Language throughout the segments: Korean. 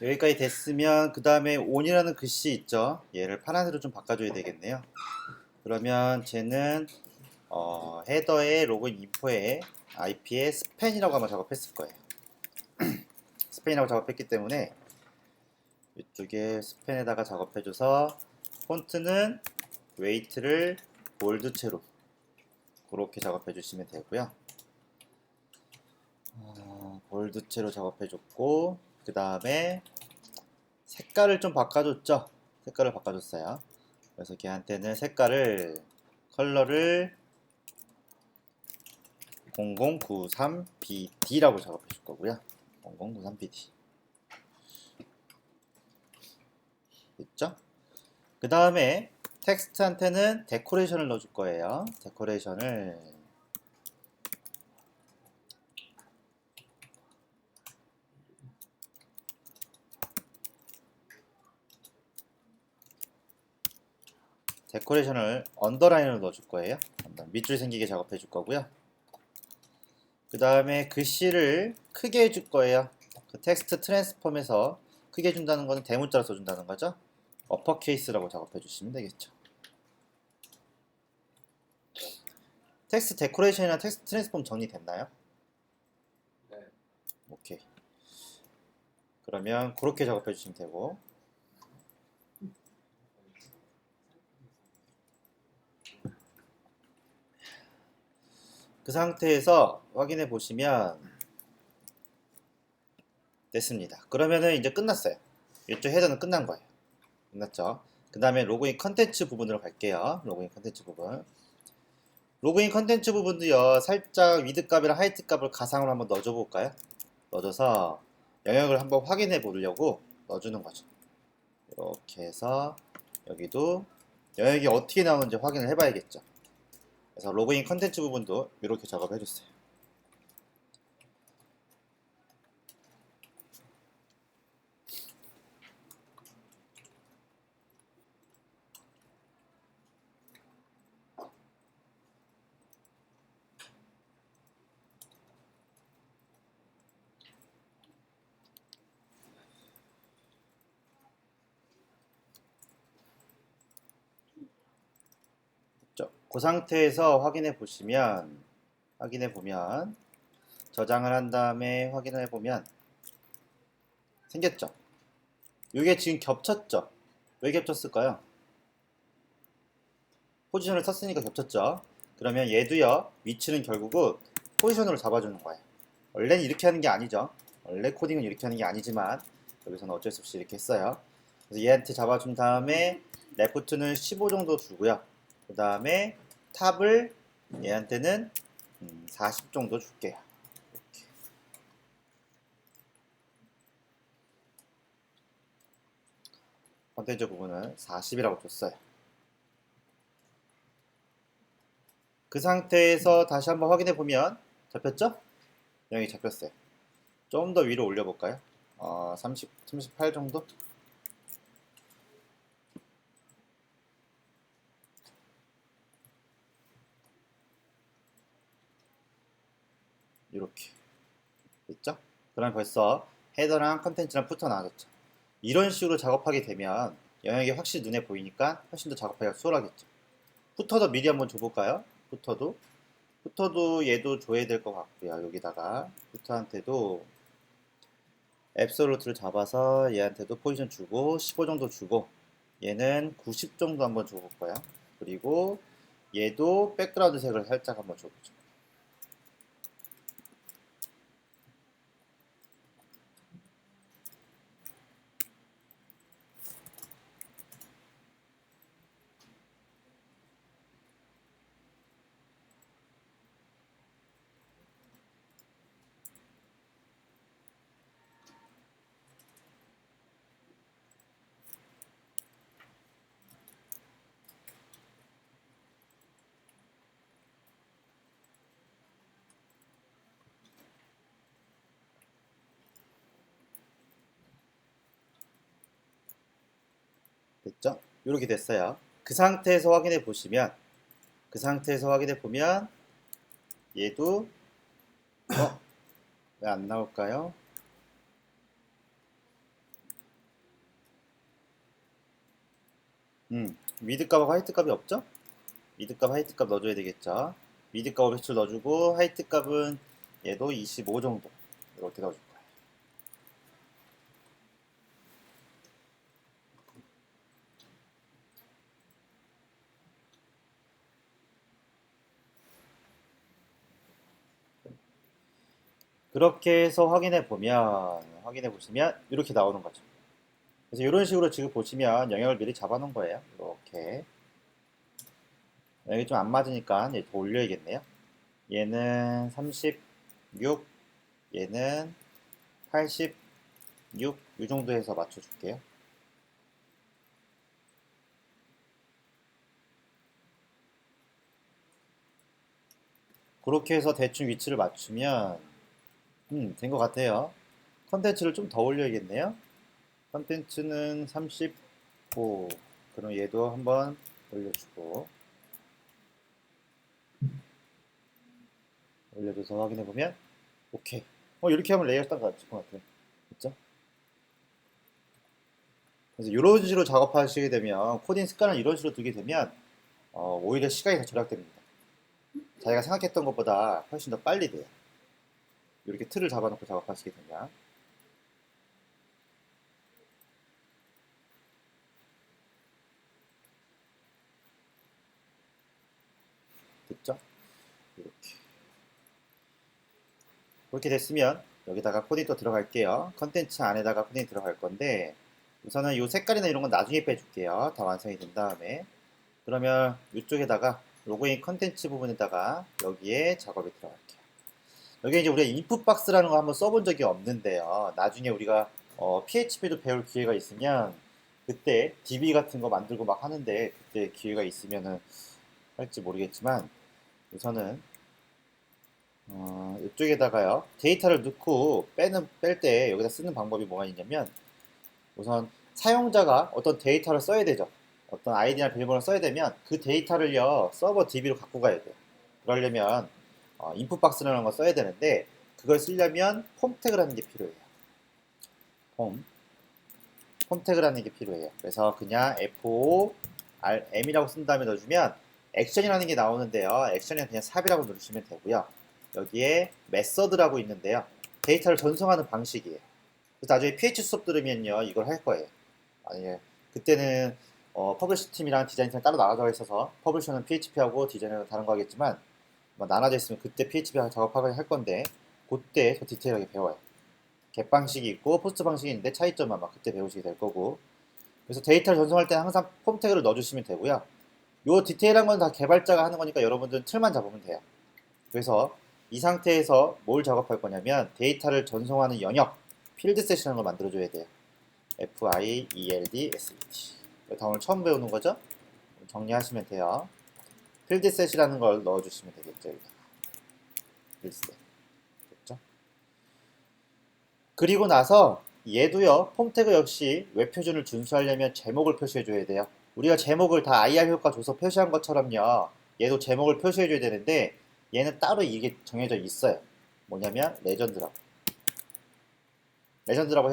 여기까지 됐으면 그 다음에 on이라는 글씨 있죠. 얘를 파란색으로 좀 바꿔줘야 되겠네요. 그러면 쟤는 헤더에 로그인 인포에 IP에 스팬이라고 한번 작업했을 거예요. 스팬이라고 작업했기 때문에 이쪽에 스팬에다가 작업해줘서 폰트는 웨이트를 볼드체로 그렇게 작업해주시면 되고요. 볼드체로 작업해줬고 그 다음에 색깔을 좀 바꿔줬죠. 색깔을 바꿔줬어요. 그래서 걔한테는 색깔을 컬러를 0093BD라고 작업해 줄 거고요. 0093BD 됐죠? 그 다음에 텍스트한테는 데코레이션을 넣어줄 거예요. 데코레이션을 언더라인으로 넣어줄 거예요. 밑줄 생기게 작업해 줄 거고요. 그 다음에 글씨를 크게 해줄 거예요. 그 텍스트 트랜스폼에서 크게 해준다는 거는 대문자로 써준다는 거죠. 어퍼케이스라고 작업해 주시면 되겠죠. 텍스트 데코레이션이나 텍스트 트랜스폼 정리됐나요? 네. 오케이. 그러면 그렇게 작업해 주시면 되고 그 상태에서 확인해 보시면 됐습니다. 그러면은 이제 끝났어요. 이쪽 헤더는 끝난 거예요. 끝났죠? 그 다음에 로그인 컨텐츠 부분으로 갈게요. 로그인 컨텐츠 부분. 로그인 컨텐츠 부분도요, 살짝 위드 값이랑 하이트 값을 가상으로 한번 넣어줘 볼까요? 넣어줘서 영역을 한번 확인해 보려고 넣어주는 거죠. 이렇게 해서 여기도 영역이 어떻게 나오는지 확인을 해봐야겠죠. 그래서 로그인 컨텐츠 부분도 이렇게 작업해 줬어요. 그 상태에서 확인해 보면 저장을 한 다음에 확인을 해보면 생겼죠. 이게 지금 겹쳤죠. 왜 겹쳤을까요? 포지션을 썼으니까 겹쳤죠. 그러면 얘도요, 위치는 결국은 포지션으로 잡아주는 거예요. 원래는 이렇게 하는 게 아니죠. 원래 코딩은 이렇게 하는 게 아니지만 여기서는 어쩔 수 없이 이렇게 했어요. 그래서 얘한테 잡아준 다음에 레프트는 15 정도 주고요. 그 다음에 탑을 얘한테는 40 정도 줄게요. 이렇게. 컨텐츠 부분은 40이라고 줬어요. 그 상태에서 다시 한번 확인해 보면 잡혔죠? 여기 잡혔어요. 좀 더 위로 올려볼까요? 38 정도? 이렇게 됐죠? 그럼 벌써 헤더랑 컨텐츠랑 푸터 나왔죠. 이런 식으로 작업하게 되면 영역이 확실히 눈에 보이니까 훨씬 더 작업하기가 수월하겠죠. 푸터도 미리 한번 줘볼까요? 푸터도 얘도 줘야 될 것 같고요. 여기다가 푸터한테도 앱솔루트를 잡아서 얘한테도 포지션 주고 15 정도 주고 얘는 90 정도 한번 줘볼 거예요. 그리고 얘도 백그라운드 색을 살짝 한번 줘보죠. 됐죠? 이렇게 됐어요. 그 상태에서 확인해 보시면 얘도 왜 안 나올까요? 미드 값하고 화이트 값이 없죠? 미드 값, 화이트 값 넣어줘야 되겠죠? 미드 값 500줄 넣어주고 화이트 값은 얘도 25 정도 이렇게 넣어줄 거예요. 그렇게 해서 확인해 보시면 이렇게 나오는 거죠. 그래서 이런 식으로 지금 보시면 영역을 미리 잡아놓은 거예요. 이렇게 여기 좀 안 맞으니까 얘 더 올려야겠네요. 얘는 36, 얘는 86, 이 정도 해서 맞춰줄게요. 그렇게 해서 대충 위치를 맞추면 된 것 같아요. 컨텐츠를 좀 더 올려야겠네요. 컨텐츠는 35, 그럼 얘도 한번 올려주고 올려줘서 확인해보면 오케이. 이렇게 하면 레이어가 딱 맞을 것 같아요. 그죠? 그래서 이런 식으로 작업하시게 되면 코딩 습관을 이런 식으로 두게 되면 오히려 시간이 더 절약됩니다. 자기가 생각했던 것보다 훨씬 더 빨리 돼요. 이렇게 틀을 잡아놓고 작업하시게 되면. 됐죠? 이렇게. 그렇게 됐으면 여기다가 코딩 또 들어갈게요. 컨텐츠 안에다가 코딩 들어갈 건데 우선은 이 색깔이나 이런 건 나중에 빼줄게요. 다 완성이 된 다음에. 그러면 이쪽에다가 로그인 컨텐츠 부분에다가 여기에 작업이 들어갈게요. 여기 이제 우리가 인풋 박스라는 거 한번 써본 적이 없는데요. 나중에 우리가 PHP도 배울 기회가 있으면 그때 DB 같은 거 만들고 막 하는데 그때 기회가 있으면은 할지 모르겠지만 우선은 이쪽에다가요 데이터를 넣고 뺄 때 여기다 쓰는 방법이 뭐가 있냐면 우선 사용자가 어떤 데이터를 써야 되죠. 어떤 아이디나 비밀번호를 써야 되면 그 데이터를요 서버 DB로 갖고 가야 돼요. 그러려면 인풋 박스라는 걸 써야 되는데 그걸 쓰려면 폼 태그라는 게 필요해요. 폼 태그라는 게 필요해요. 그래서 그냥 FORM이라고 쓴 다음에 넣어주면 액션이라는 게 나오는데요. 액션은 그냥 삽이라고 누르시면 되고요. 여기에 메서드라고 있는데요. 데이터를 전송하는 방식이에요. 그래서 나중에 PH 수업 들으면요 이걸 할 거예요. 아니 그때는 퍼블리셔 팀이랑 디자인 팀이 따로 나눠져 있어서 퍼블리셔는 PHP하고 디자이너는 다른 거 하겠지만 뭐 나눠져 있으면 그때 PHP 작업하고 할 건데 그때 더 디테일하게 배워요. 겟 방식이 있고 포스트 방식이 있는데 차이점만 막 그때 배우시게 될 거고 그래서 데이터를 전송할 때는 항상 폼 태그를 넣어주시면 되고요. 요 디테일한 건 다 개발자가 하는 거니까 여러분들은 틀만 잡으면 돼요. 그래서 이 상태에서 뭘 작업할 거냐면 데이터를 전송하는 영역 필드 셋이라는 걸 만들어줘야 돼요. FIELD SET. 다 오늘 처음 배우는 거죠? 정리하시면 돼요. 필드 셋이라는 걸 넣어주시면 되겠죠. 여기다가. 필드 셋. 됐죠? 그리고 나서 얘도요. 폼 태그 역시 웹 표준을 준수하려면 제목을 표시해줘야 돼요. 우리가 제목을 다 IR 효과 줘서 표시한 것처럼요. 얘도 제목을 표시해줘야 되는데 얘는 따로 이게 정해져 있어요. 뭐냐면 레전드라고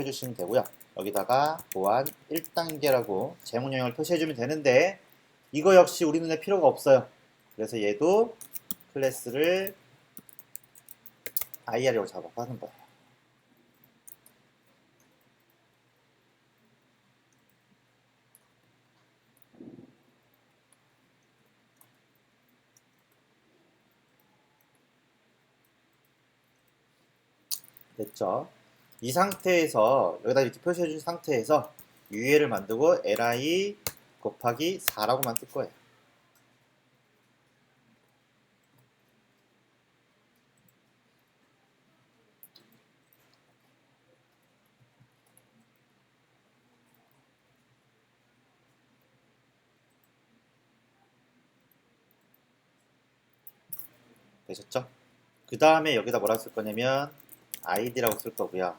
해주시면 되고요. 여기다가 보안 1단계라고 제목 영역을 표시해주면 되는데 이거 역시 우리 눈에 필요가 없어요. 그래서 얘도 클래스를 IR이라고 작업하는 거예요. 됐죠? 이 상태에서 여기다 이렇게 표시해 준 상태에서 UE를 만들고 li 곱하기 4라고 만들 거예요. 되셨죠? 그 다음에 여기다 뭐라 쓸 거냐면 id라고 쓸 거고요.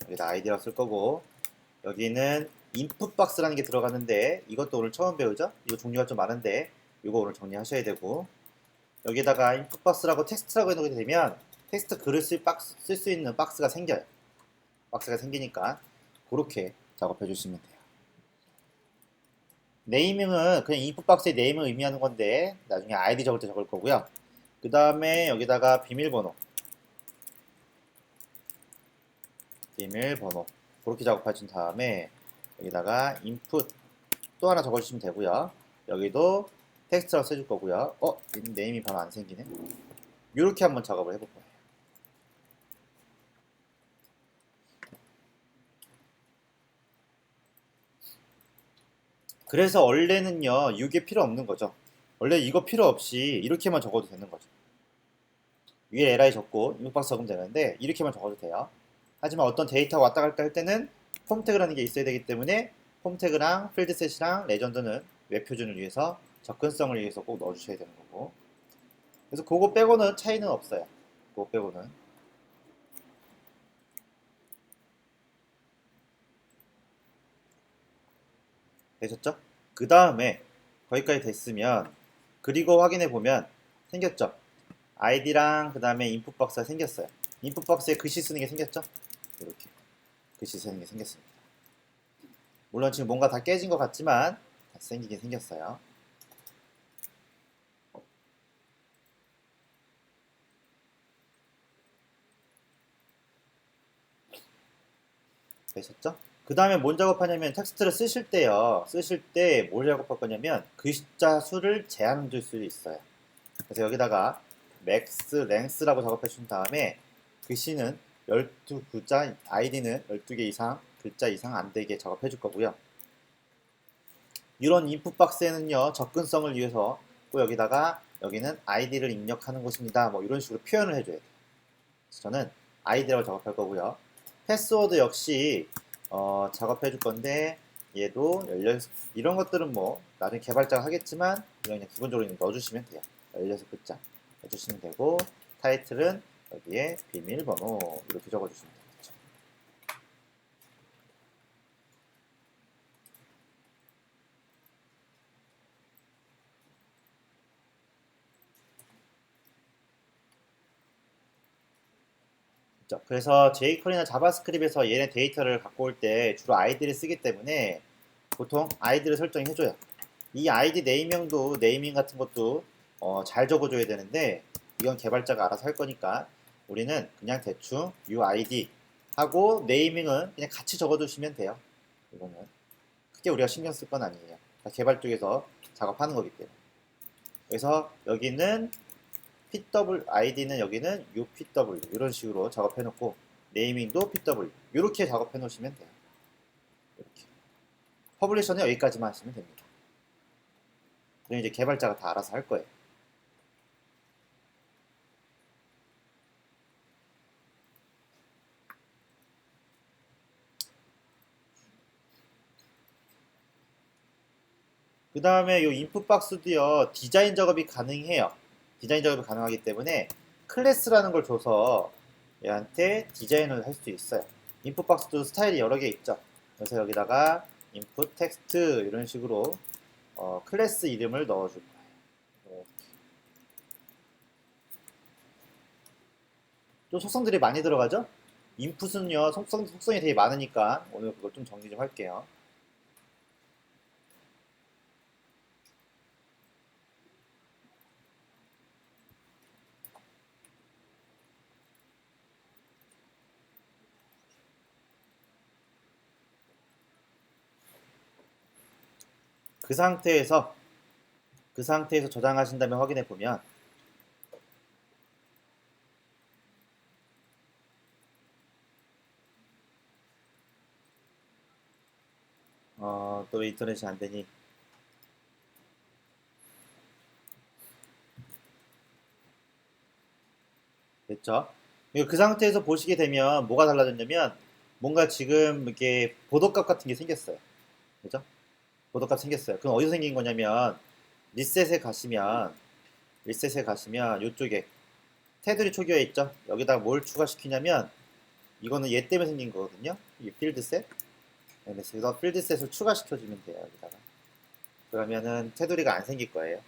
여기다 id라고 쓸 거고 여기는 인풋 박스라는 게 들어가는데 이것도 오늘 처음 배우죠? 이거 종류가 좀 많은데 이거 오늘 정리하셔야 되고 여기다가 인풋 박스라고 텍스트라고 해놓게 되면 텍스트 글을 쓸 수 있는 박스가 생겨요. 박스가 생기니까 그렇게 작업해 주시면 돼요. 네이밍은 그냥 인풋 박스의 네임을 의미하는 건데 나중에 아이디 적을 때 적을 거고요. 그 다음에 여기다가 비밀번호 그렇게 작업하신 다음에 여기다가 인풋 또 하나 적어주시면 되고요. 여기도 텍스트라고 써줄 거고요. 네임이 바로 안 생기네. 이렇게 한번 작업을 해볼 거예요. 그래서 원래는요, 이게 필요 없는 거죠. 원래 이거 필요 없이 이렇게만 적어도 되는 거죠. 위에 li 적고 인풋박스 적으면 되는데 이렇게만 적어도 돼요. 하지만 어떤 데이터가 왔다 갔다 할 때는 폼 태그라는 게 있어야 되기 때문에 폼 태그랑 필드셋이랑 레전드는 웹 표준을 위해서 접근성을 위해서 꼭 넣어주셔야 되는 거고. 그래서 그거 빼고는 차이는 없어요. 그거 빼고는. 되셨죠? 그 다음에 거기까지 됐으면 그리고 확인해 보면 생겼죠? 아이디랑 그 다음에 인풋 박스가 생겼어요. 인풋 박스에 글씨 쓰는 게 생겼죠? 이렇게 글씨 쓰는 게 생겼습니다. 물론 지금 뭔가 다 깨진 것 같지만 다시 생기긴 생겼어요. 되셨죠? 그 다음에 뭔 작업하냐면 텍스트를 쓰실 때요. 쓰실 때 뭘 작업할 거냐면 글자 수를 제한 줄 수 있어요. 그래서 여기다가 max length라고 작업해 준 다음에 글씨는 12글자, 아이디는 12개 이상, 글자 이상 안 되게 작업해 줄 거고요. 이런 인풋 박스에는요, 접근성을 위해서 또 여기다가 여기는 아이디를 입력하는 곳입니다. 뭐 이런 식으로 표현을 해줘야 돼요. 그래서 저는 아이디라고 작업할 거고요. 패스워드 역시 작업해 줄 건데 얘도 이런 것들은 뭐 나중에 개발자가 하겠지만 그냥 기본적으로 넣어주시면 돼요. 16글자 해주시면 되고 타이틀은 여기에 비밀번호 이렇게 적어주시면 되겠죠. 그래서 jQuery나 자바스크립트에서 얘네 데이터를 갖고 올 때 주로 아이디를 쓰기 때문에 보통 아이디를 설정해줘요. 이 아이디 네이밍도 네이밍 같은 것도 잘 적어줘야 되는데 이건 개발자가 알아서 할 거니까 우리는 그냥 대충 UID 하고 네이밍은 그냥 같이 적어두시면 돼요. 이거는 크게 우리가 신경 쓸 건 아니에요. 개발 쪽에서 작업하는 거기 때문에. 그래서 여기는 PW, ID는 여기는 UPW 이런 식으로 작업해 놓고 네이밍도 PW 이렇게 작업해 놓으시면 돼요. 이렇게. 퍼블리셔는 여기까지만 하시면 됩니다. 그럼 이제 개발자가 다 알아서 할 거예요. 그 다음에 이 인풋 박스도요 디자인 작업이 가능해요. 디자인 작업이 가능하기 때문에 클래스라는 걸 줘서 얘한테 디자인을 할 수 있어요. 인풋 박스도 스타일이 여러 개 있죠. 그래서 여기다가 인풋 텍스트 이런 식으로 클래스 이름을 넣어줄 거예요. 좀 속성들이 많이 들어가죠? 인풋은요 속성이 되게 많으니까 오늘 그걸 좀 정리 좀 할게요. 그 상태에서 저장하신 다음에 확인해 보면 또 인터넷이 안 되니 됐죠? 그 상태에서 보시게 되면 뭐가 달라졌냐면 뭔가 지금 이렇게 보도값 같은 게 생겼어요. 그죠? 보도값 생겼어요. 그럼 어디서 생긴 거냐면 리셋에 가시면 이쪽에 테두리 초기화에 있죠? 여기다가 뭘 추가시키냐면 이거는 얘 때문에 생긴 거거든요. 이 필드셋. 그래서 필드셋을 추가시켜주면 돼요. 여기다가. 그러면은 테두리가 안 생길 거예요.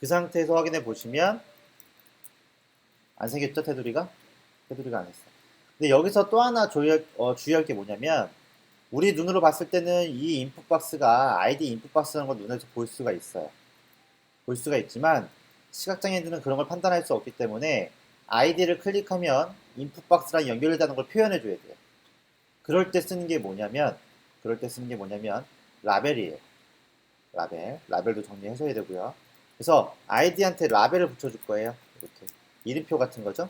그 상태에서 확인해 보시면 안 생겼죠, 테두리가? 테두리가 안 했어. 근데 여기서 또 하나 주의할 게 뭐냐면 우리 눈으로 봤을 때는 이 인풋 박스가 아이디 인풋 박스라는 걸 눈에서 볼 수가 있어요. 볼 수가 있지만 시각장애인들은 그런 걸 판단할 수 없기 때문에 아이디를 클릭하면 인풋 박스랑 연결되는 걸 표현해 줘야 돼요. 그럴 때 쓰는 게 뭐냐면 라벨이에요. 라벨도 정리하셔야 되고요. 그래서 아이디한테 라벨을 붙여줄 거예요. 이렇게 이름표 같은 거죠.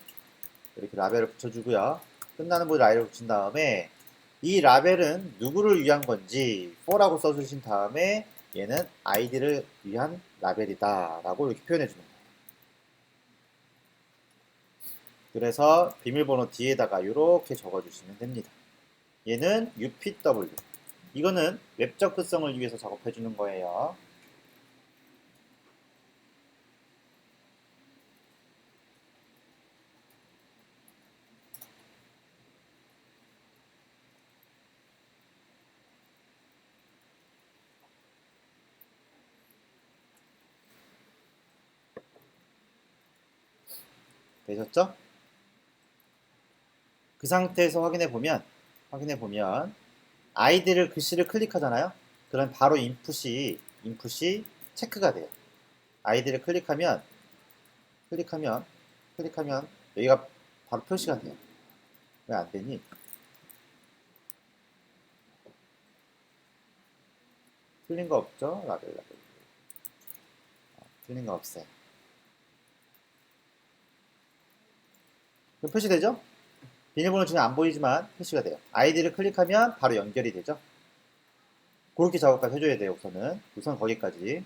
이렇게 라벨을 붙여주고요. 끝나는 부분 라벨을 붙인 다음에 이 라벨은 누구를 위한 건지 for라고 써주신 다음에 얘는 아이디를 위한 라벨이다 라고 이렇게 표현해 주는 거예요. 그래서 비밀번호 뒤에다가 이렇게 적어주시면 됩니다. 얘는 UPW. 이거는 웹 접근성을 위해서 작업해 주는 거예요. 되셨죠? 그 상태에서 확인해 보면 아이디를 글씨를 클릭하잖아요. 그럼 바로 인풋이 체크가 돼요. 아이디를 클릭하면 여기가 바로 표시가 돼요. 왜 안 되니? 틀린 거 없죠? 라벨. 틀린 거 없어요. 그럼 표시되죠? 비밀번호 지금 안 보이지만 표시가 돼요. 아이디를 클릭하면 바로 연결이 되죠. 그렇게 작업까지 해줘야 돼요. 우선 거기까지.